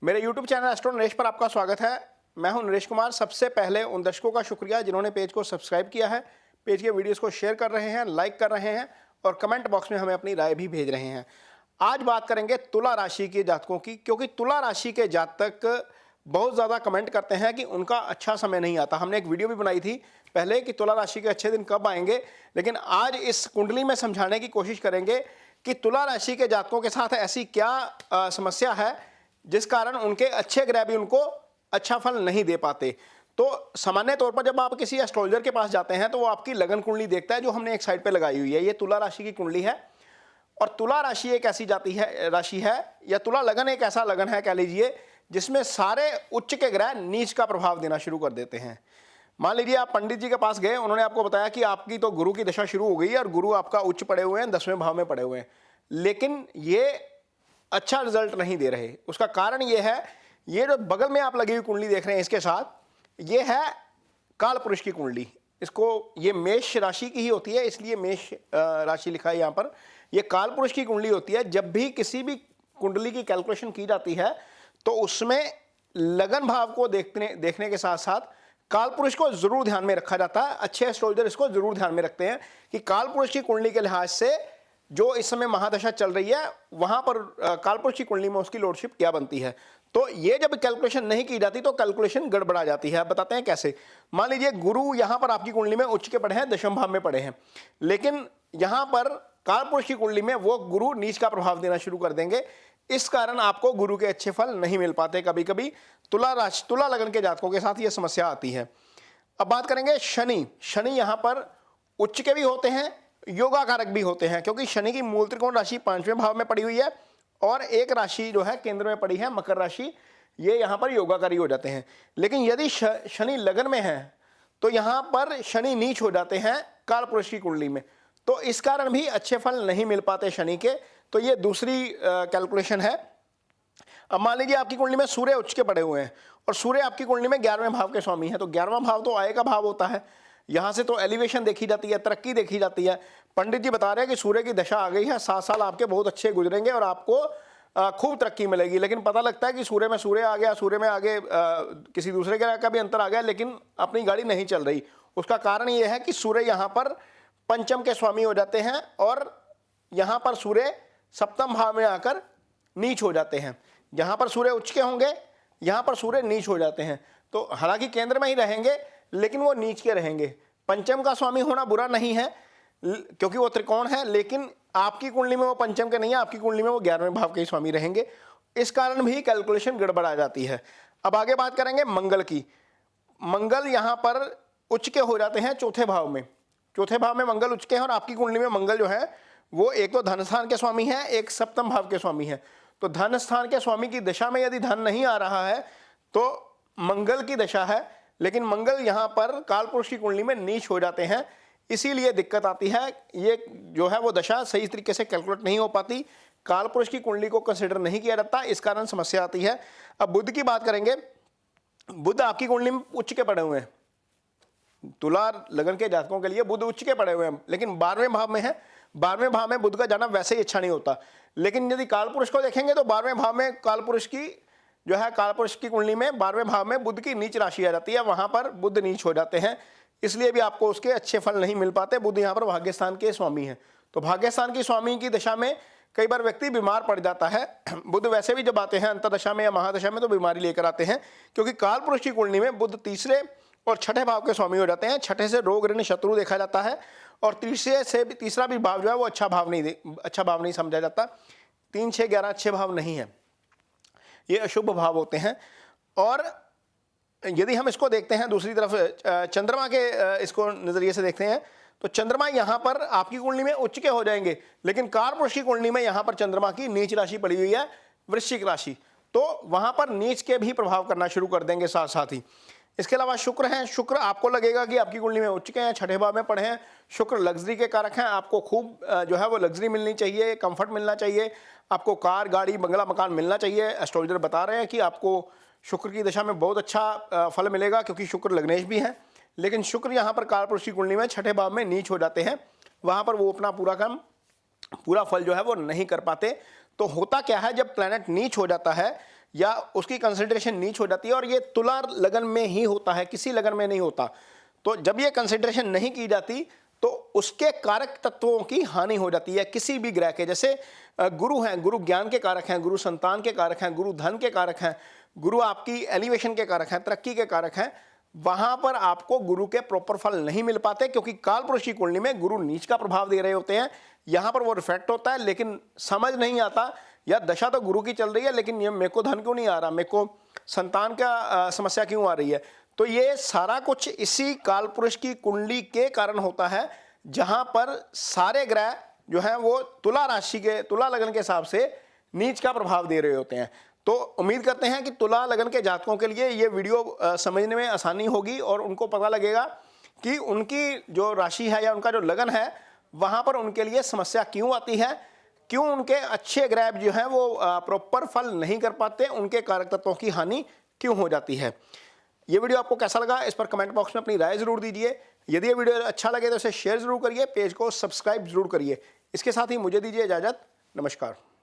मेरे YouTube channel astro Naresh पर आपका स्वागत है। मैं हूं नरेश कुमार। सबसे पहले उन दर्शकों का शुक्रिया जिन्होंने पेज को सब्सक्राइब किया है, पेज के वीडियोस को शेयर कर रहे हैं, लाइक कर रहे हैं और कमेंट बॉक्स में हमें अपनी राय भी भेज रहे हैं। आज बात करेंगे तुला राशि के जातकों की, क्योंकि तुला राशि के जातक बहुत ज़्यादा कमेंट करते हैं कि उनका अच्छा समय नहीं आता। हमने एक वीडियो भी बनाई थी पहले कि तुला राशि के अच्छे दिन कब आएंगे, लेकिन आज इस कुंडली में समझाने की कोशिश करेंगे कि तुला राशि के जातकों के साथ ऐसी क्या समस्या है जिस कारण उनके अच्छे ग्रह भी उनको अच्छा फल नहीं दे पाते। तो सामान्य तौर पर जब आप किसी एस्ट्रोलॉजर के पास जाते हैं तो वो आपकी लगन कुंडली देखता है, जो हमने एक साइड पे लगाई हुई है। ये तुला राशि की कुंडली है और तुला राशि एक ऐसी राशि है या तुला लगन एक ऐसा लगन है कह लीजिए जिसमें सारे उच्च के ग्रह नीच का प्रभाव देना शुरू कर देते हैं। मान लीजिए आप पंडित जी के पास गए, उन्होंने आपको बताया कि आपकी तो गुरु की दशा शुरू हो गई है और गुरु आपका उच्च पड़े हुए हैं, 10वें भाव में पड़े हुए हैं, लेकिन ये अच्छा रिजल्ट नहीं दे रहे। उसका कारण ये है, ये जो बगल में आप लगी हुई कुंडली देख रहे हैं इसके साथ, ये है काल पुरुष की कुंडली। इसको ये मेष राशि की ही होती है, इसलिए मेष राशि लिखा है यहाँ पर। ये काल पुरुष की कुंडली होती है। जब भी किसी भी कुंडली की कैलकुलेशन की जाती है तो उसमें लगन भाव को देखने के साथ साथ काल पुरुष को जरूर ध्यान में रखा जाता है। अच्छे एस्ट्रोलॉजर इसको जरूर ध्यान में रखते हैं कि काल पुरुष की कुंडली के लिहाज से जो इस समय महादशा चल रही है वहां पर कालपुरुष की कुंडली में उसकी लॉर्डशिप क्या बनती है। तो ये जब कैलकुलेशन नहीं की जाती तो कैलकुलेशन गड़बड़ा जाती है। बताते हैं कैसे। मान लीजिए गुरु यहां पर आपकी कुंडली में उच्च के पड़े हैं, 10वें भाव में पड़े हैं, लेकिन यहां पर कालपुरुष की कुंडली में वो गुरु नीच का प्रभाव देना शुरू कर देंगे। इस कारण आपको गुरु के अच्छे फल नहीं मिल पाते। कभी कभी तुला लगन के जातकों के साथ ये समस्या आती है। अब बात करेंगे शनि। शनि यहां पर उच्च के भी होते हैं, योगा कारक भी होते हैं, क्योंकि शनि की मूल त्रिकोण राशि 5वें भाव में पड़ी हुई है और एक राशि जो है केंद्र में पड़ी है मकर राशि, ये यहां पर योगाकारी हो जाते हैं। लेकिन यदि शनि लगन में है तो यहां पर शनि नीच हो जाते हैं काल पुरुष की कुंडली में, तो इस कारण भी अच्छे फल नहीं मिल पाते शनि के। तो ये दूसरी कैलकुलेशन है। अब मान लीजिए आपकी कुंडली में सूर्य उच्च के पड़े हुए हैं और सूर्य आपकी कुंडली में 11वें भाव के स्वामी है, तो 11वां भाव तो आय का भाव होता है। यहां से तो एलिवेशन देखी जाती है, तरक्की देखी जाती है। पंडित जी बता रहे हैं कि सूर्य की दशा आ गई है, 7 साल आपके बहुत अच्छे गुजरेंगे और आपको खूब तरक्की मिलेगी। लेकिन पता लगता है कि सूर्य में सूर्य आ गया, सूर्य में आगे किसी दूसरे ग्रह का भी अंतर आ गया, लेकिन अपनी गाड़ी नहीं चल रही। उसका कारण यह है कि सूर्य यहाँ पर पंचम के स्वामी हो जाते हैं और यहाँ पर सूर्य 7वें भाव में आकर नीच हो जाते हैं। यहाँ पर सूर्य उच्च के होंगे, यहाँ पर सूर्य नीच हो जाते हैं। तो हालांकि केंद्र में ही रहेंगे लेकिन वो नीच के रहेंगे। पंचम का स्वामी होना बुरा नहीं है क्योंकि वो त्रिकोण है, लेकिन आपकी कुंडली में वो पंचम के नहीं है, आपकी कुंडली में वो 11वें भाव के स्वामी रहेंगे। इस कारण भी कैलकुलेशन गड़बड़ा जाती है। अब आगे बात करेंगे मंगल की। मंगल यहाँ पर उच्च के हो जाते हैं 4थे भाव में। 4थे भाव में मंगल उच्च के हैं और आपकी कुंडली में मंगल जो है वो एक तो धन स्थान के स्वामी है, एक 7वें भाव के स्वामी है। तो धन स्थान के स्वामी की दशा में यदि धन नहीं आ रहा है तो मंगल की दशा है, लेकिन मंगल यहाँ पर कालपुरुष की कुंडली में नीच हो जाते हैं, इसीलिए दिक्कत आती है। ये जो है वो दशा सही तरीके से कैलकुलेट नहीं हो पाती, कालपुरुष की कुंडली को कंसिडर नहीं किया जाता, इस कारण समस्या आती है। अब बुध की बात करेंगे। बुध आपकी कुंडली में उच्च के पड़े हुए हैं। तुला लगन के जातकों के लिए बुध उच्च के पड़े हुए हैं, लेकिन 12वें भाव में है। 12वें भाव में बुध का जाना वैसे ही अच्छा नहीं होता। लेकिन यदि कालपुरुष को देखेंगे तो 12वें भाव में कालपुरुष की जो है कालपुरुष की कुंडली में 12वें भाव में बुध की नीच राशि आ जाती है, वहां पर बुध नीच हो जाते हैं, इसलिए भी आपको उसके अच्छे फल नहीं मिल पाते। बुध यहाँ पर भाग्यस्थान के स्वामी हैं, तो भाग्यस्थान की स्वामी की दशा में कई बार व्यक्ति बीमार पड़ जाता है। बुध वैसे भी जब आते हैं अंतरदशा में या महादशा में तो बीमारी लेकर आते हैं, क्योंकि कालपुरुष की कुंडली में बुध 3रे और 6ठे भाव के स्वामी हो जाते हैं। 6ठे से रोग ऋण शत्रु देखा जाता है और 3रे से भी तीसरा भी भाव जो है वो अच्छा भाव नहीं समझा जाता। 3, 6, 11 अच्छे भाव नहीं है, ये अशुभ भाव होते हैं। और यदि हम इसको देखते हैं दूसरी तरफ चंद्रमा के इसको नजरिए से देखते हैं तो चंद्रमा यहाँ पर आपकी कुंडली में उच्च के हो जाएंगे, लेकिन कालपुरुष की कुंडली में यहाँ पर चंद्रमा की नीच राशि पड़ी हुई है, वृश्चिक राशि, तो वहां पर नीच के भी प्रभाव करना शुरू कर देंगे साथ साथ ही। इसके अलावा शुक्र हैं। शुक्र आपको लगेगा कि आपकी कुंडली में उच्च के हैं, 6ठे भाव में पड़े हैं। शुक्र लग्जरी के कारक हैं, आपको खूब जो है वो लग्जरी मिलनी चाहिए, कंफर्ट मिलना चाहिए, आपको कार गाड़ी बंगला मकान मिलना चाहिए। एस्ट्रोलॉजर बता रहे हैं कि आपको शुक्र की दशा में बहुत अच्छा फल मिलेगा, क्योंकि शुक्र लग्नेश भी हैं। लेकिन शुक्र यहाँ पर कालपुरुष की कुंडली में 6ठे भाव में नीच हो जाते हैं, वहां पर वो अपना पूरा फल जो है वो नहीं कर पाते। तो होता क्या है, जब प्लैनेट नीच हो जाता है या उसकी कंसंट्रेशन नीच हो जाती है, और ये तुला लगन में ही होता है, किसी लगन में नहीं होता। तो जब ये कंसंट्रेशन नहीं की जाती तो उसके कारक तत्वों की हानि हो जाती है किसी भी ग्रह के। जैसे गुरु हैं, गुरु ज्ञान के कारक हैं, गुरु संतान के कारक हैं, गुरु धन के कारक हैं, गुरु आपकी एलिवेशन के कारक हैं, तरक्की के कारक हैं। वहां पर आपको गुरु के प्रॉपर फल नहीं मिल पाते, क्योंकि कालपुरुष की कुंडली में गुरु नीच का प्रभाव दे रहे होते हैं। यहां पर वो रिफ्लेक्ट होता है, लेकिन समझ नहीं आता, या दशा तो गुरु की चल रही है लेकिन ये मेरे को धन क्यों नहीं आ रहा, मेरे को संतान का समस्या क्यों आ रही है। तो ये सारा कुछ इसी कालपुरुष की कुंडली के कारण होता है, जहां पर सारे ग्रह जो हैं वो तुला राशि के, तुला लगन के हिसाब से नीच का प्रभाव दे रहे होते हैं। तो उम्मीद करते हैं कि तुला लगन के जातकों के लिए ये वीडियो समझने में आसानी होगी, और उनको पता लगेगा कि उनकी जो राशि है या उनका जो लगन है वहां पर उनके लिए समस्या क्यों आती है, क्यों उनके अच्छे ग्रह जो हैं वो प्रॉपर फल नहीं कर पाते, उनके कारक तत्वों की हानि क्यों हो जाती है। ये वीडियो आपको कैसा लगा, इस पर कमेंट बॉक्स में अपनी राय जरूर दीजिए। यदि ये वीडियो अच्छा लगे तो इसे शेयर जरूर करिए, पेज को सब्सक्राइब जरूर करिए। इसके साथ ही मुझे दीजिए इजाजत। नमस्कार।